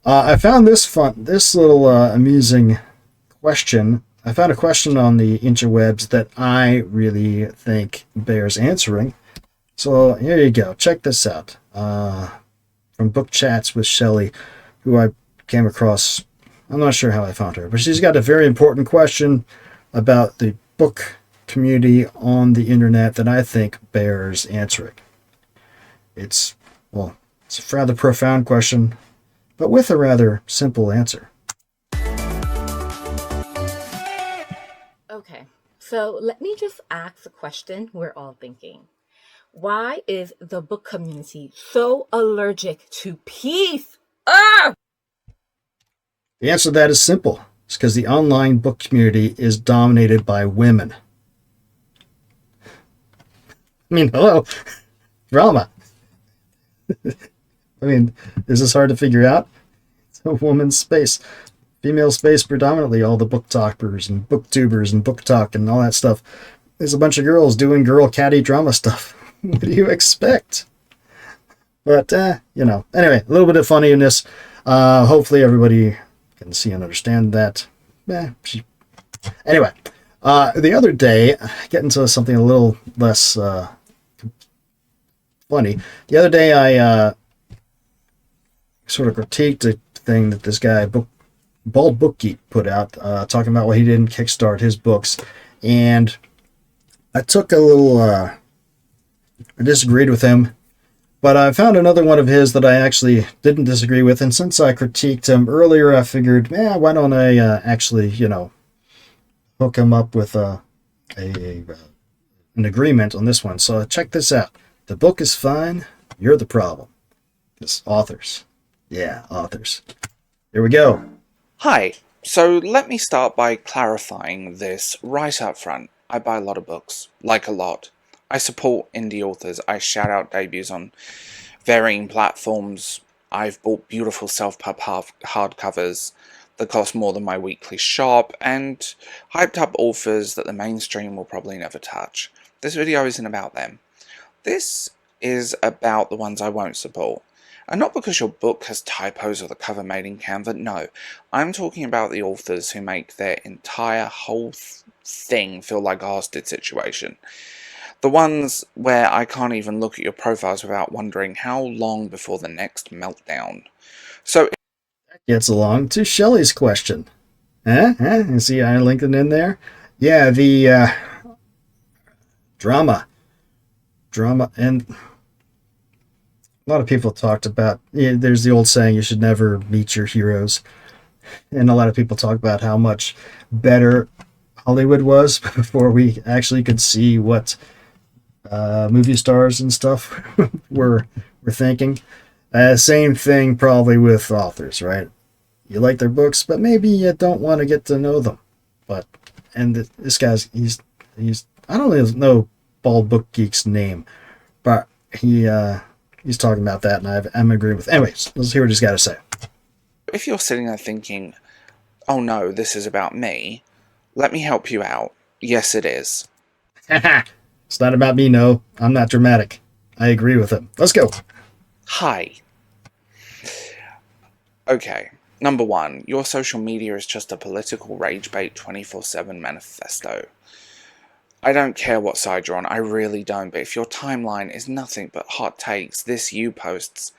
I found this little amusing question. I found a question on the interwebs that I really think bears answering. So here you go. Check this out. From Book Chats with Shelley, who I came across. I'm not sure how I found her, but she's got a very important question about the book community on the internet that I think bears answering. It's a rather profound question, but with a rather simple answer. Okay, so let me just ask the question we're all thinking. Why is the book community so allergic to peace? Ah! The answer to that is simple. It's because the online book community is dominated by women. I mean, hello, drama. I mean, is this hard to figure out? It's a woman's space. Female space predominantly. All the book talkers and booktubers and book talk and all that stuff. There's a bunch of girls doing girl catty drama stuff. What do you expect? But, anyway, a little bit of funniness. Hopefully everybody can see and understand that. Anyway, the other day, getting to something a little less funny. The other day I sort of critiqued a thing that this guy, Bald Book Geek, put out, talking about why he didn't kickstart his books. And I took a little... I disagreed with him, but I found another one of his that I actually didn't disagree with, and since I critiqued him earlier, I figured, why don't I actually, hook him up with an agreement on this one. So check this out. The book is fine, you're the problem. It's authors. Yeah, authors. Here we go. Hi, so let me start by clarifying this right up front. I buy a lot of books, like a lot. I support indie authors. I shout out debuts on varying platforms. I've bought beautiful self-pub hardcovers that cost more than my weekly shop, and hyped up authors that the mainstream will probably never touch. This video isn't about them. This is about the ones I won't support. And not because your book has typos or the cover made in Canva, no. I'm talking about the authors who make their entire whole thing feel like a hostage situation. The ones where I can't even look at your profiles without wondering how long before the next meltdown. So that gets along to Shelley's question. You see I linked it in there? Yeah, the drama. And a lot of people talked about, there's the old saying, you should never meet your heroes. And a lot of people talk about how much better Hollywood was before we actually could see what movie stars and stuff were thinking. Same thing probably with authors, right? You like their books, but maybe you don't want to get to know them. This guy's, he's I don't even know Bald Book Geek's name, but he's talking about that, and I'm agreeing with. Anyways, let's hear what he's got to say. If you're sitting there thinking, oh no, this is about me, let me help you out. Yes, it is. It's not about me, no. I'm not dramatic. I agree with him. Let's go. Hi. Okay, number one, your social media is just a political rage bait 24/7 manifesto. I don't care what side you're on, I really don't, but if your timeline is nothing but hot takes, this you posts,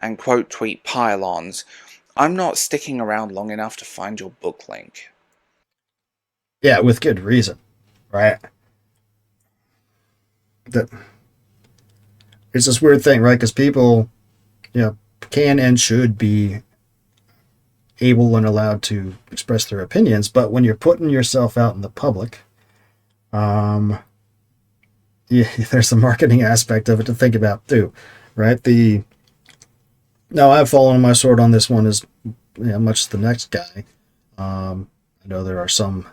and quote tweet pile-ons, I'm not sticking around long enough to find your book link. Yeah, with good reason, right? It's this weird thing, right? Because people, can and should be able and allowed to express their opinions, but when you're putting yourself out in the public, there's the marketing aspect of it to think about too, right? Now I've fallen on my sword on this one as much as the next guy. I know there are some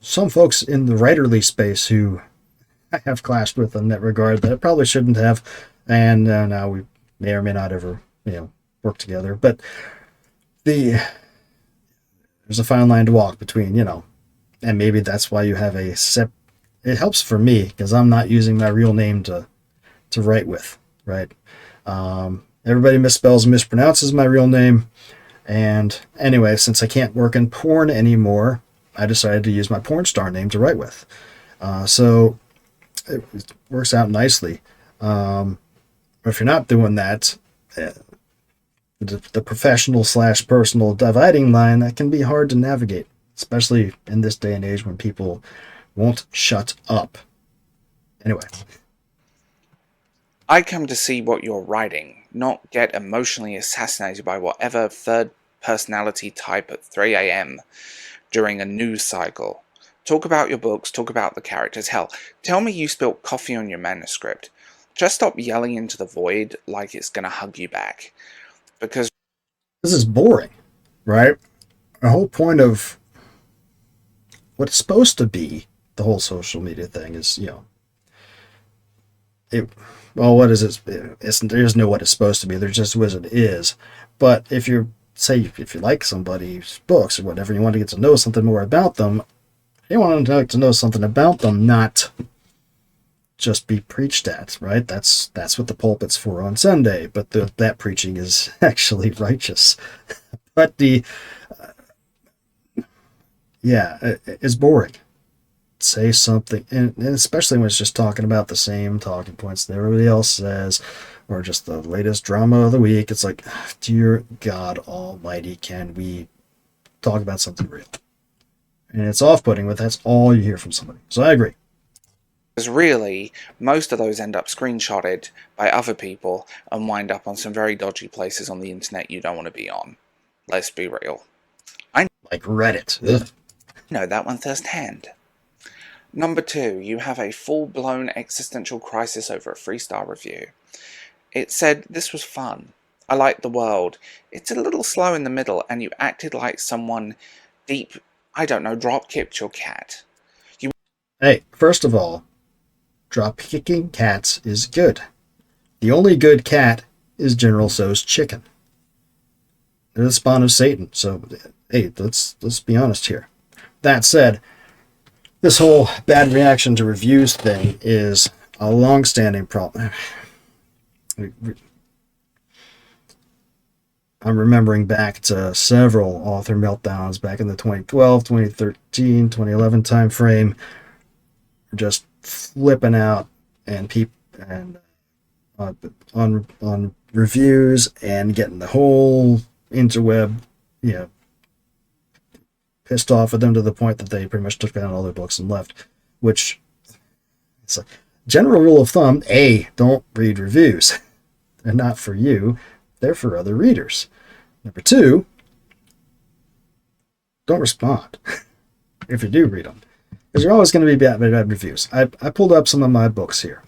folks in the writerly space who I have clashed with in that regard that I probably shouldn't have, and now we may or may not ever work together. But there's a fine line to walk between, and maybe that's why you have it helps for me because I'm not using my real name to write with, right? Everybody misspells and mispronounces my real name. And anyway, since I can't work in porn anymore, I decided to use my porn star name to write with. So it works out nicely. If you're not doing that, the professional / personal dividing line, that can be hard to navigate, especially in this day and age when people won't shut up. Anyway. I come to see what you're writing, not get emotionally assassinated by whatever third personality type at 3 a.m. during a news cycle. Talk about your books, talk about the characters. Hell, tell me you spilt coffee on your manuscript. Just stop yelling into the void like it's gonna hug you back. Because this is boring, right? The whole point of what it's supposed to be, the whole social media thing is, what is it? There isn't no what it's supposed to be. There's just what it is. But if you like somebody's books or whatever, you want to get to know something more about them, you want to know something about them, not just be preached at, right? That's what the pulpit's for on Sunday. But that preaching is actually righteous. But it's boring. Say something, and especially when it's just talking about the same talking points that everybody else says, or just the latest drama of the week. It's like, dear God Almighty, can we talk about something real? And it's off-putting, but that's all you hear from somebody. So I agree. Because really, most of those end up screenshotted by other people and wind up on some very dodgy places on the internet you don't want to be on. Let's be real. Like Reddit. Ugh. know that one firsthand. Number 2, you have a full-blown existential crisis over a 3-star review. It said, this was fun. I liked the world. It's a little slow in the middle, and you acted like someone deep, drop-kicked your cat. Hey, first of all, drop-kicking cats is good. The only good cat is General Tso's chicken. They're the spawn of Satan, so, hey, let's be honest here. That said, this whole bad reaction to reviews thing is a long-standing problem. I'm remembering back to several author meltdowns back in the 2012, 2013, 2011 time frame. Just flipping out and on reviews and getting the whole interweb, pissed off at them to the point that they pretty much took down all their books and left. Which, it's a general rule of thumb: A, don't read reviews. They're not for you; they're for other readers. Number 2, don't respond if you do read them, because you're always going to be bad reviews. I pulled up some of my books here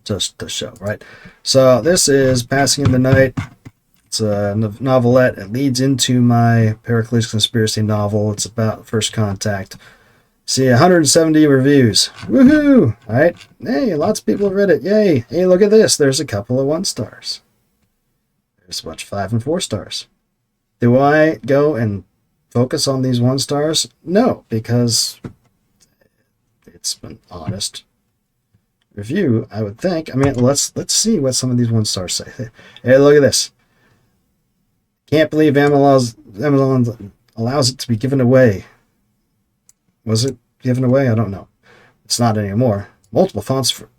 just to show, right? So this is Passing in the Night. It's a novelette. It leads into my Pericles conspiracy novel. It's about first contact. See, 170 reviews. Woohoo! All right. Hey, lots of people have read it. Yay. Hey, look at this. There's a couple of 1 stars. There's a bunch of 5 and 4 stars. Do I go and focus on these 1 stars? No, because it's an honest review, I would think. I mean, let's see what some of these 1 stars say. Hey, look at this. Can't believe Amazon allows it to be given away. Was it given away? I don't know. It's not anymore. Multiple fonts for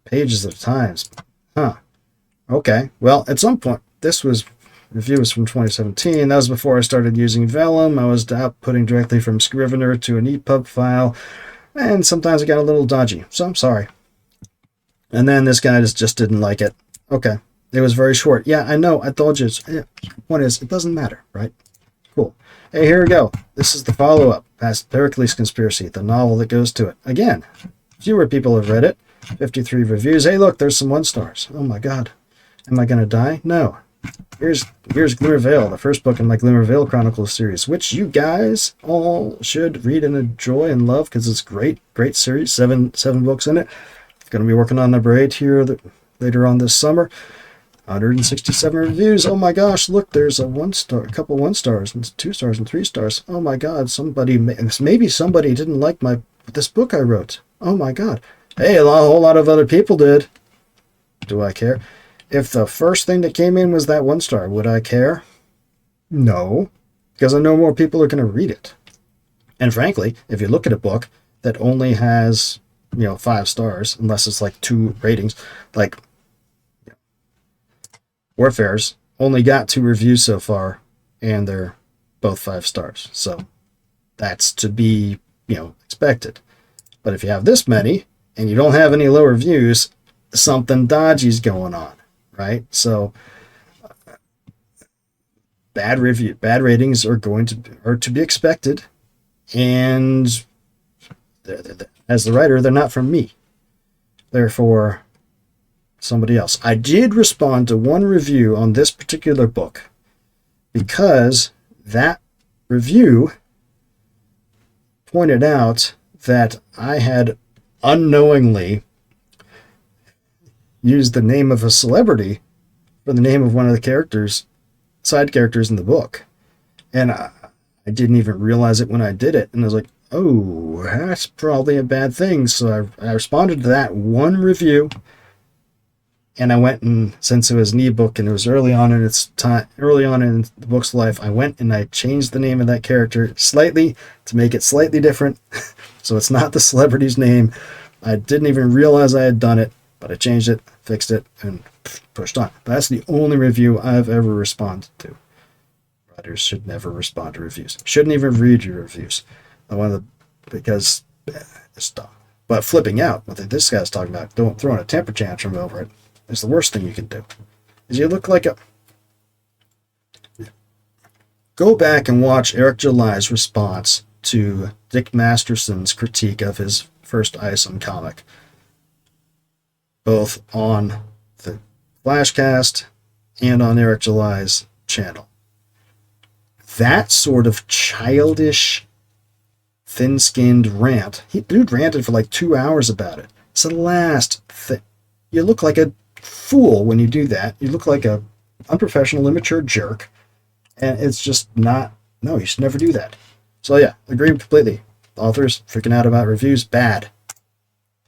pages at a time. Huh. Okay. Well, at some point, review was from 2017. That was before I started using Vellum. I was outputting directly from Scrivener to an EPUB file. And sometimes it got a little dodgy. So I'm sorry. And then this guy just didn't like it. Okay. It was very short. Yeah, I know. I told you. Point is, it doesn't matter, right? Cool. Hey, here we go. This is the follow-up. Past Pericles Conspiracy, the novel that goes to it. Again, fewer people have read it. 53 reviews. Hey, look, there's some 1 stars. Oh my God. Am I going to die? No. Here's Glimmer Vale, the first book in my Glimmer Vale Chronicles series, which you guys all should read and enjoy and love because it's great series. Seven books in it. Going to be working on number 8 here later on this summer. 167 reviews. Oh my gosh, look, there's a 1 star, a couple 1 stars, and 2 stars and 3 stars. Oh my God, maybe somebody didn't like this book I wrote. Oh my God. Hey, a whole lot of other people did. Do I care? If the first thing that came in was that 1 star, would I care? No, because I know more people are going to read it. And frankly, if you look at a book that only has, 5 stars, unless it's like 2 ratings, like Warfare's only got 2 reviews so far, and they're both 5 stars. So that's to be, expected. But if you have this many and you don't have any low reviews, something dodgy's going on, right? So bad ratings are to be expected, and as the writer, they're not from me. They're for somebody else. I did respond to one review on this particular book because that review pointed out that I had unknowingly used the name of a celebrity for the name of one of the side characters in the book. And I didn't even realize it when I did it. And I was like, oh, that's probably a bad thing. So I responded to that one review. And I went, and since it was an ebook and it was early on in the book's life, I went and I changed the name of that character slightly to make it slightly different. So it's not the celebrity's name. I didn't even realize I had done it, but I changed it, fixed it, and pushed on. But that's the only review I've ever responded to. Writers should never respond to reviews. Shouldn't even read your reviews. Because it's dumb. But flipping out, what this guy's talking about, throwing a temper tantrum over it, is the worst thing you can do. Is you look like a... Go back and watch Eric July's response to Dick Masterson's critique of his first Isom comic, both on the Flashcast and on Eric July's channel. That sort of childish, thin-skinned rant, dude ranted for like 2 hours about it. It's the last thing. You look like a fool when you do that. You look like a unprofessional, immature jerk, and it's just not... No, you should never do that. So yeah, agree completely. The authors freaking out about reviews, bad.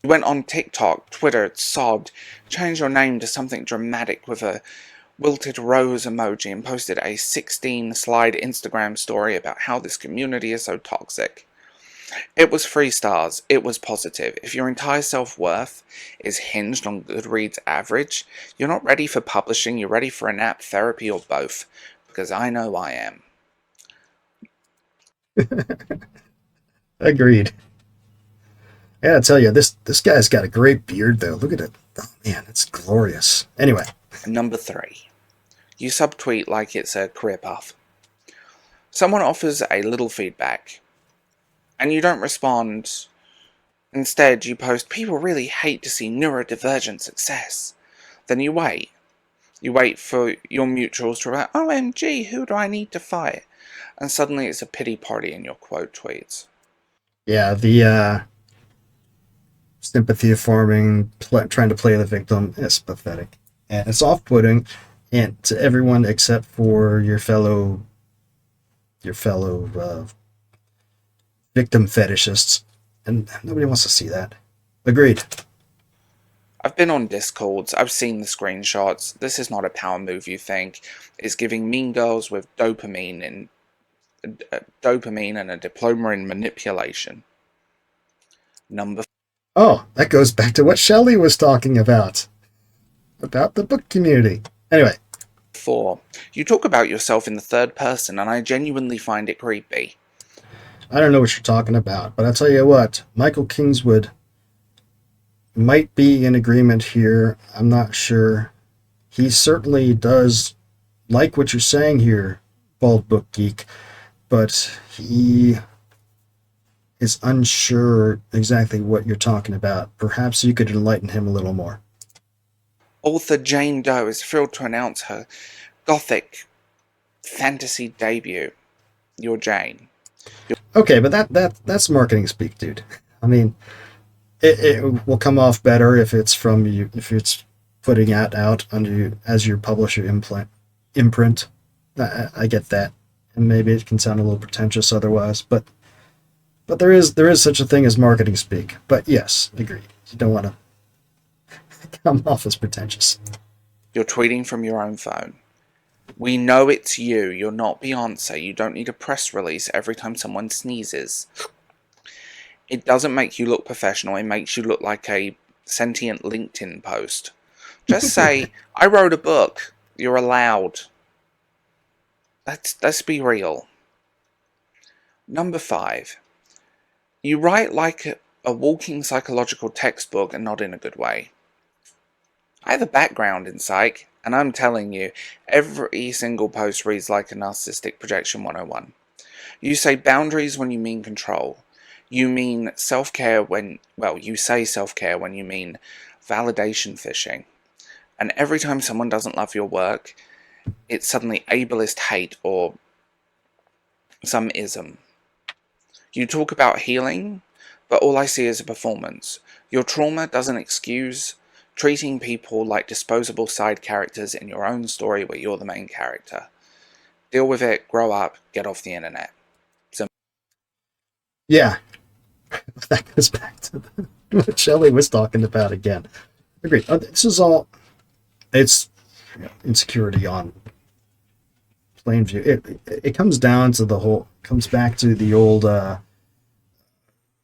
You went on TikTok, Twitter, sobbed, changed your name to something dramatic with a wilted rose emoji, and posted a 16-slide Instagram story about how this community is so toxic. It was 3 stars. It was positive. If your entire self-worth is hinged on Goodreads average, you're not ready for publishing, you're ready for a nap, therapy, or both. Because I know I am. Agreed. I gotta tell you, this guy's got a great beard, though. Look at it. Oh, man, it's glorious. Anyway. Number 3. You subtweet like it's a career path. Someone offers a little feedback, and you don't respond. Instead, you post, people really hate to see neurodivergent success. Then you wait. You wait for your mutuals to write, OMG, who do I need to fight? And suddenly it's a pity party in your quote tweets. Yeah, the sympathy forming, trying to play the victim is pathetic. And it's off-putting and to everyone except for your fellow victim fetishists. And nobody wants to see that. Agreed. I've been on Discords, I've seen the screenshots. This is not a power move you think. It's giving mean girls with dopamine and a diploma in manipulation. Number... Oh, that goes back to what Shelley was talking about the book community. Anyway. 4. You talk about yourself in the third person, and I genuinely find it creepy. I don't know what you're talking about, but I'll tell you what, Michael Kingswood might be in agreement here. I'm not sure. He certainly does like what you're saying here, Bald Book Geek, but he is unsure exactly what you're talking about. Perhaps you could enlighten him a little more. Author Jane Doe is thrilled to announce her gothic fantasy debut. You're Jane. Okay, but that's marketing speak, dude. I mean, it will come off better if it's from you, if it's putting it out under you as your publisher imprint. I get that, and maybe it can sound a little pretentious otherwise, but there is such a thing as marketing speak. But yes, agreed. You don't want to come off as pretentious. You're tweeting from your own phone. We know it's you. You're not Beyonce. You don't need a press release every time someone sneezes. It doesn't make you look professional. It makes you look like a sentient LinkedIn post. Just say, I wrote a book. You're allowed. Let's be real. Number 5. You write like a walking psychological textbook and not in a good way. I have a background in psych, and I'm telling you, every single post reads like a narcissistic projection 101. You say boundaries when you mean control. You mean self-care when, well, you say self-care when you mean validation fishing. And every time someone doesn't love your work, it's suddenly ableist hate or some ism. You talk about healing, but all I see is a performance. Your trauma doesn't excuse treating people like disposable side characters in your own story where you're the main character. Deal with it, grow up, get off the internet. Yeah. That goes back to what Shelley was talking about again. Agreed. This is all, it's insecurity on plain view. It comes down to comes back to the old,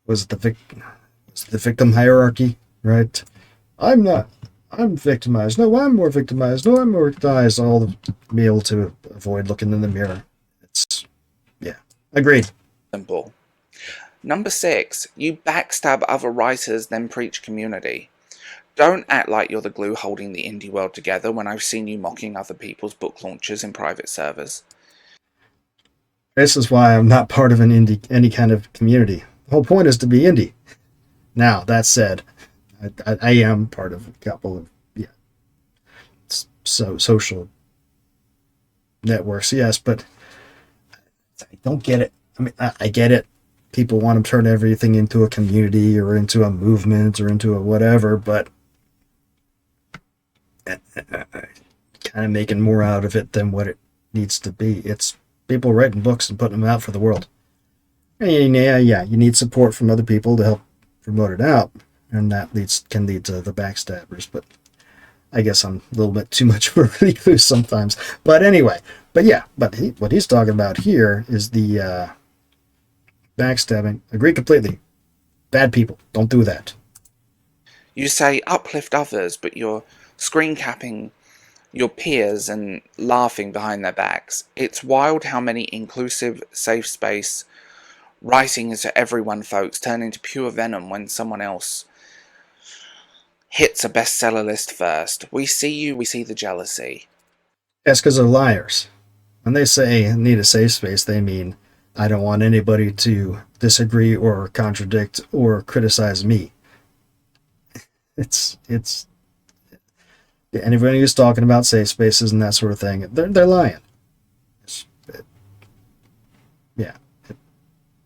was it the victim hierarchy, right? I'm victimized. No, I'm more victimized. No, I'm more victimized. All to be able to avoid looking in the mirror. Yeah, agreed. Simple. Number 6, you backstab other writers, then preach community. Don't act like you're the glue holding the indie world together when I've seen you mocking other people's book launches in private servers. This is why I'm not part of any kind of community. The whole point is to be indie. Now, that said, I am part of a couple of social networks, yes, but I don't get it. I mean, I get it. People want to turn everything into a community or into a movement or into a whatever, but kind of making more out of it than what it needs to be. It's people writing books and putting them out for the world. And yeah, you need support from other people to help promote it out, and that can lead to the backstabbers. But I guess I'm a little bit too much of a recluse sometimes. But anyway, what he's talking about here is the backstabbing. Agree completely. Bad people. Don't do that. You say uplift others, but you're screen capping your peers and laughing behind their backs. It's wild how many inclusive, safe space writing is for everyone folks turn into pure venom when someone else hits a bestseller list first. We see you, we see the jealousy. That's because they're liars. When they say need a safe space, they mean I don't want anybody to disagree or contradict or criticize me. It's anybody who's talking about safe spaces and that sort of thing, they're lying.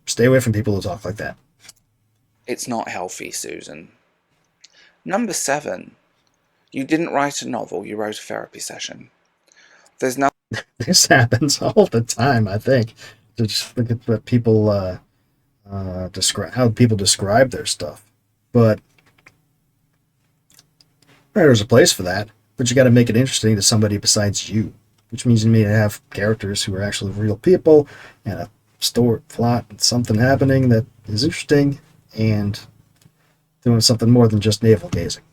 Stay away from people who talk like that. It's not healthy, Susan. Number 7. You didn't write a novel, you wrote a therapy session. There's no... This happens all the time, I think. To just look at what people how people describe their stuff. But there's a place for that, but you got to make it interesting to somebody besides you, which means you need to have characters who are actually real people and a story plot and something happening that is interesting and doing something more than just navel gazing.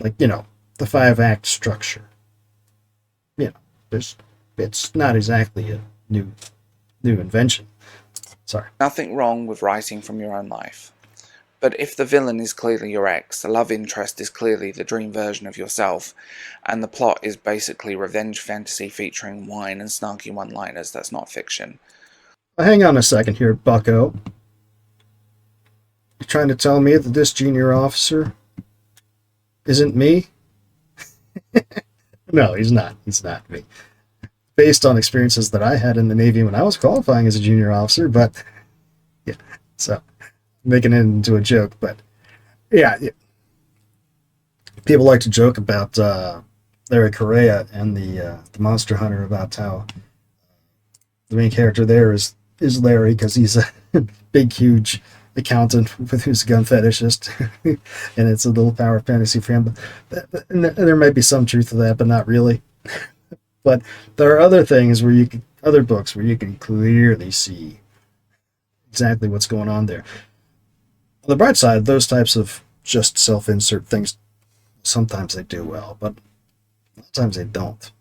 Like, the 5-act structure. It's not exactly a new invention. Sorry. Nothing wrong with writing from your own life. But if the villain is clearly your ex, the love interest is clearly the dream version of yourself, and the plot is basically revenge fantasy featuring wine and snarky one-liners, that's not fiction. Hang on a second here, bucko. You're trying to tell me that this junior officer isn't me? No, he's not. He's not me. Based on experiences that I had in the Navy when I was qualifying as a junior officer, but yeah, so making it into a joke, but yeah. People like to joke about Larry Correa and the Monster Hunter, about how the main character there is Larry because he's a big, huge accountant with who's a gun fetishist, and it's a little power fantasy for him. But there might be some truth to that, but not really. But there are other things where other books where you can clearly see exactly what's going on there. On the bright side, those types of just self-insert things, sometimes they do well, but sometimes they don't.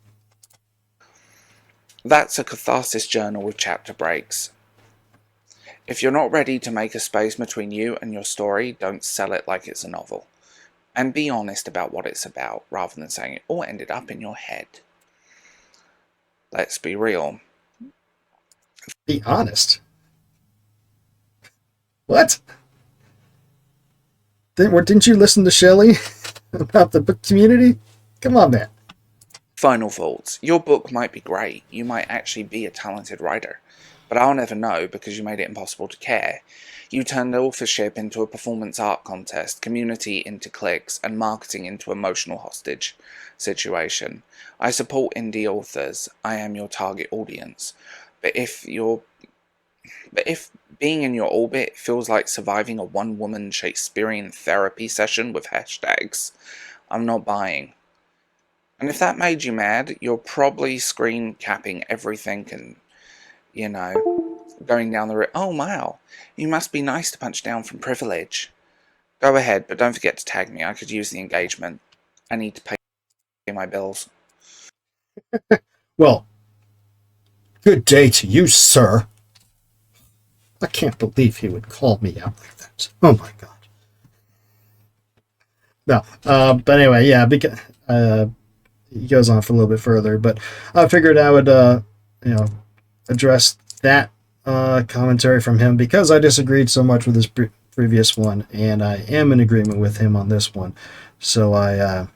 That's a catharsis journal with chapter breaks. If you're not ready to make a space between you and your story, don't sell it like it's a novel. And be honest about what it's about, rather than saying it all ended up in your head. Let's be real. Be honest. What? Didn't you listen to Shelley about the book community? Come on, man. Final thoughts. Your book might be great. You might actually be a talented writer. But I'll never know because you made it impossible to care. You turned authorship into a performance art contest, community into clicks, and marketing into emotional hostage situation. I support indie authors. I am your target audience. But if being in your orbit feels like surviving a one-woman Shakespearean therapy session with hashtags, I'm not buying. And if that made you mad, you're probably screen capping everything and, going down the route. Oh wow, you must be nice to punch down from privilege. Go ahead, but don't forget to tag me. I could use the engagement. I need to pay my bills. Well, good day to you, sir. I can't believe he would call me out like that. Oh my god. No, but anyway, yeah, because he goes on for a little bit further, but I figured I would, address that commentary from him because I disagreed so much with his previous one, and I am in agreement with him on this one. So I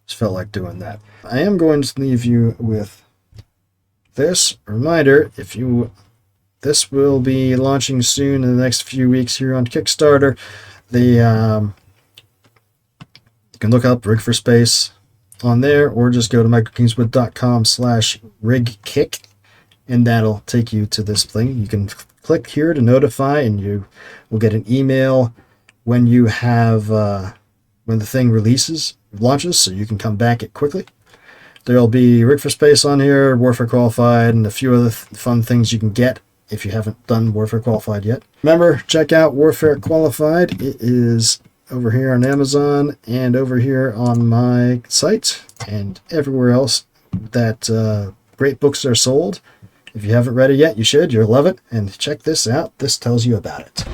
just felt like doing that. I am going to leave you with this reminder. This will be launching soon in the next few weeks here on Kickstarter. You can look up Rig for Space on there, or just go to michaelkingswood.com/rigkick, and that'll take you to this thing. You can click here to notify, and you will get an email when when the thing launches, so you can come back it quickly. There'll be Rig for Space on here, Warfare Qualified, and a few other fun things you can get if you haven't done Warfare Qualified yet. Remember, check out Warfare Qualified. It is over here on Amazon and over here on my site and everywhere else that great books are sold. If you haven't read it yet, you should. You'll love it. And check this out. This tells you about it.